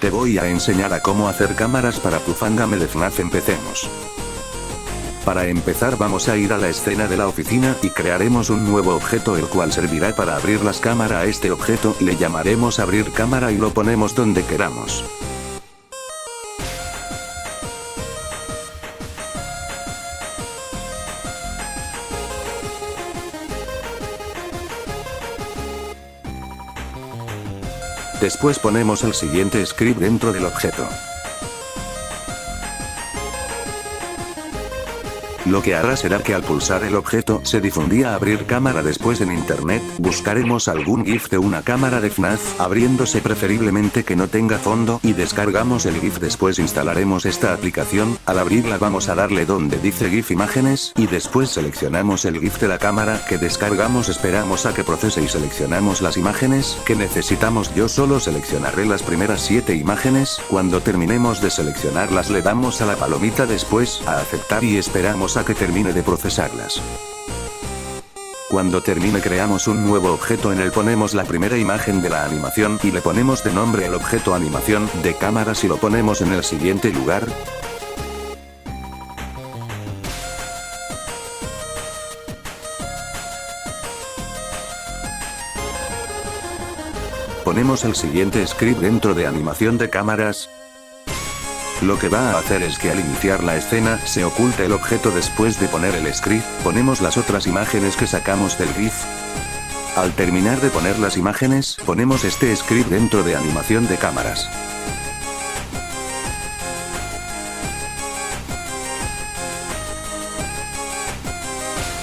Te voy a enseñar a cómo hacer cámaras para tu fangame de FNAF. Empecemos. Para empezar vamos a ir a la escena de la oficina y crearemos un nuevo objeto el cual servirá para abrir las cámaras. A este objeto le llamaremos abrir cámara y lo ponemos donde queramos. Después ponemos el siguiente script dentro del objeto. Lo que hará será que al pulsar el objeto se difundía abrir cámara. Después en internet buscaremos algún GIF de una cámara de FNAF abriéndose, preferiblemente que no tenga fondo, y descargamos el GIF. Después instalaremos esta aplicación. Al abrirla vamos a darle donde dice GIF imágenes y después seleccionamos el GIF de la cámara que descargamos. Esperamos a que procese y seleccionamos las imágenes que necesitamos. Yo solo seleccionaré las primeras 7 imágenes. Cuando terminemos de seleccionarlas le damos a la palomita, después a aceptar y esperamos a que termine de procesarlas. Cuando termine creamos un nuevo objeto. En él ponemos la primera imagen de la animación y le ponemos de nombre el objeto animación de cámaras y lo ponemos en el siguiente lugar. Ponemos el siguiente script dentro de animación de cámaras. Lo que va a hacer es que al iniciar la escena se oculte el objeto. Después de poner el script, ponemos las otras imágenes que sacamos del GIF. Al terminar de poner las imágenes, ponemos este script dentro de animación de cámaras.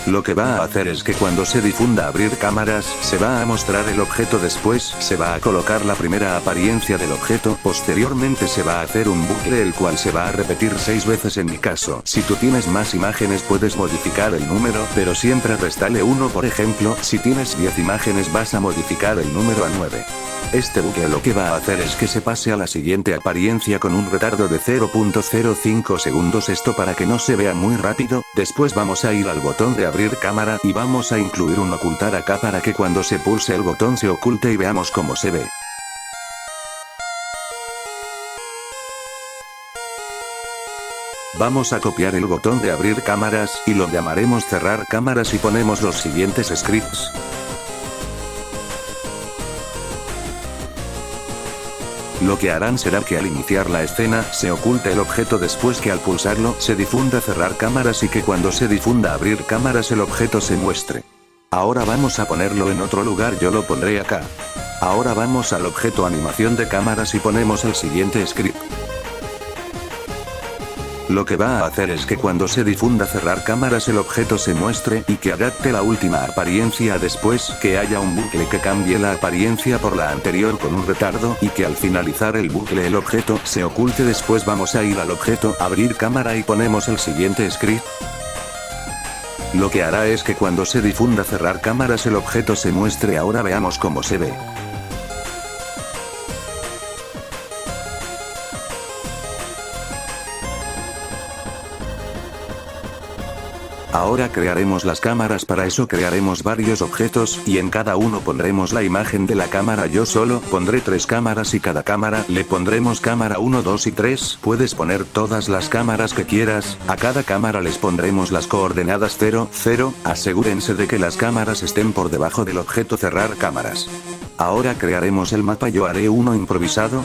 Lo que va a hacer es que cuando se difunda abrir cámaras, se va a mostrar el objeto. Después, se va a colocar la primera apariencia del objeto. Posteriormente se va a hacer un bucle el cual se va a repetir 6 veces en mi caso. Si tú tienes más imágenes puedes modificar el número, pero siempre restale 1. Por ejemplo, si tienes 10 imágenes vas a modificar el número a 9. Este bucle lo que va a hacer es que se pase a la siguiente apariencia con un retardo de 0.05 segundos. Esto para que no se vea muy rápido. Después vamos a ir al botón de abrir cámara y vamos a incluir un ocultar acá para que cuando se pulse el botón se oculte y veamos cómo se ve. Vamos a copiar el botón de abrir cámaras y lo llamaremos cerrar cámaras y ponemos los siguientes scripts. Lo que harán será que al iniciar la escena se oculte el objeto, después que al pulsarlo se difunda cerrar cámaras y que cuando se difunda abrir cámaras el objeto se muestre. Ahora vamos a ponerlo en otro lugar, yo lo pondré acá. Ahora vamos al objeto animación de cámaras y ponemos el siguiente script. Lo que va a hacer es que cuando se difunda cerrar cámaras el objeto se muestre y que adapte la última apariencia, después que haya un bucle que cambie la apariencia por la anterior con un retardo y que al finalizar el bucle el objeto se oculte. Después vamos a ir al objeto abrir cámara y ponemos el siguiente script. Lo que hará es que cuando se difunda cerrar cámaras el objeto se muestre. Ahora veamos cómo se ve. Ahora crearemos las cámaras. Para eso crearemos varios objetos y en cada uno pondremos la imagen de la cámara. Yo solo pondré 3 cámaras y cada cámara le pondremos cámara 1, 2 y 3. Puedes poner todas las cámaras que quieras. A cada cámara les pondremos las coordenadas 0, 0. Asegúrense de que las cámaras estén por debajo del objeto cerrar cámaras. Ahora crearemos el mapa. Yo haré uno improvisado.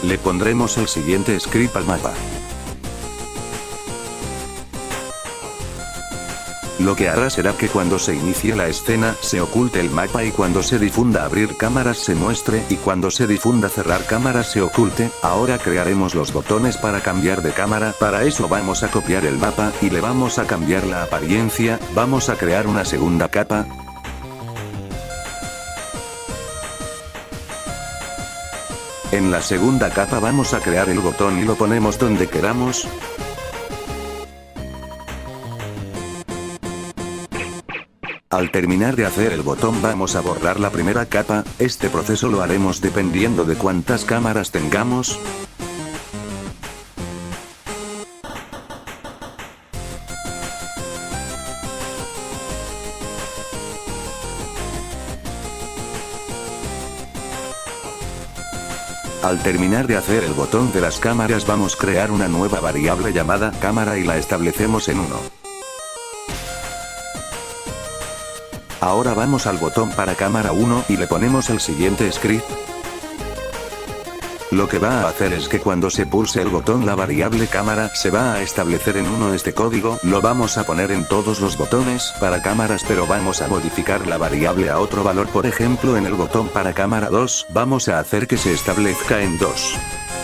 Le pondremos el siguiente script al mapa. Lo que hará será que cuando se inicie la escena se oculte el mapa y cuando se difunda abrir cámaras se muestre y cuando se difunda cerrar cámaras se oculte. Ahora crearemos los botones para cambiar de cámara. Para eso vamos a copiar el mapa y le vamos a cambiar la apariencia. Vamos a crear una segunda capa. En la segunda capa vamos a crear el botón y lo ponemos donde queramos. Al terminar de hacer el botón vamos a borrar la primera capa. Este proceso lo haremos dependiendo de cuántas cámaras tengamos. Al terminar de hacer el botón de las cámaras vamos a crear una nueva variable llamada cámara y la establecemos en 1. Ahora vamos al botón para cámara 1 y le ponemos el siguiente script. Lo que va a hacer es que cuando se pulse el botón la variable cámara se va a establecer en 1. Este código lo vamos a poner en todos los botones para cámaras, pero vamos a modificar la variable a otro valor. Por ejemplo, en el botón para cámara 2 vamos a hacer que se establezca en 2.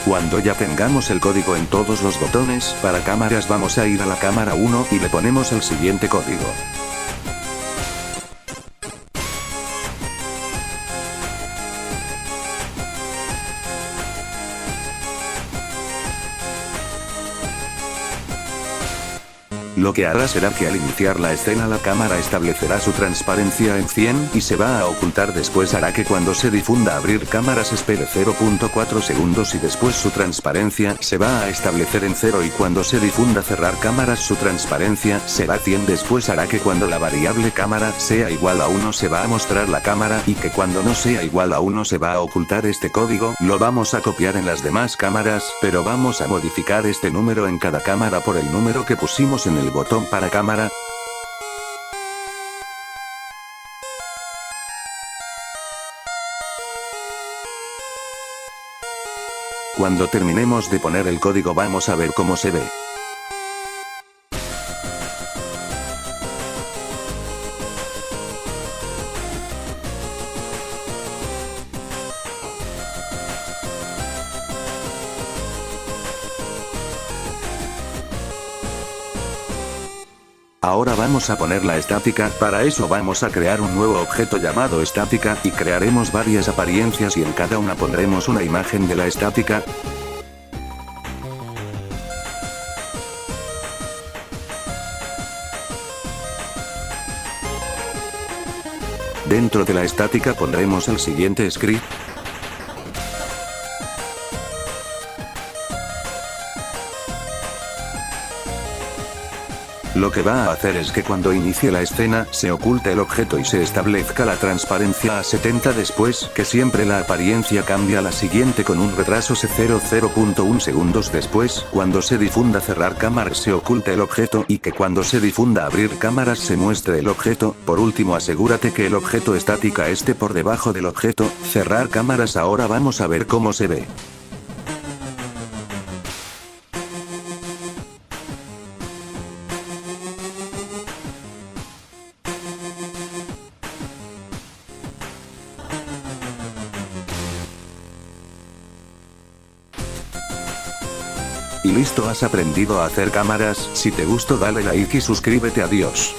Cuando ya tengamos el código en todos los botones para cámaras vamos a ir a la cámara 1 y le ponemos el siguiente código. Lo que hará será que al iniciar la escena la cámara establecerá su transparencia en 100 y se va a ocultar. Después hará que cuando se difunda abrir cámaras espere 0.4 segundos y después su transparencia se va a establecer en 0 y cuando se difunda cerrar cámaras su transparencia será 100. Después hará que cuando la variable cámara sea igual a 1 se va a mostrar la cámara y que cuando no sea igual a 1 se va a ocultar. Este código lo vamos a copiar en las demás cámaras, pero vamos a modificar este número en cada cámara por el número que pusimos en el botón para cámara. Cuando terminemos de poner el código vamos a ver cómo se ve. Ahora vamos a poner la estática. Para eso vamos a crear un nuevo objeto llamado estática y crearemos varias apariencias y en cada una pondremos una imagen de la estática. Dentro de la estática pondremos el siguiente script. Lo que va a hacer es que cuando inicie la escena, se oculte el objeto y se establezca la transparencia a 70. Después, que siempre la apariencia cambia a la siguiente con un retraso de 0.1 segundos. Después, cuando se difunda cerrar cámaras se oculte el objeto y que cuando se difunda abrir cámaras se muestre el objeto. Por último, asegúrate que el objeto estática esté por debajo del objeto cerrar cámaras. Ahora vamos a ver cómo se ve. Y listo, has aprendido a hacer cámaras. Si te gustó dale like y suscríbete. Adiós.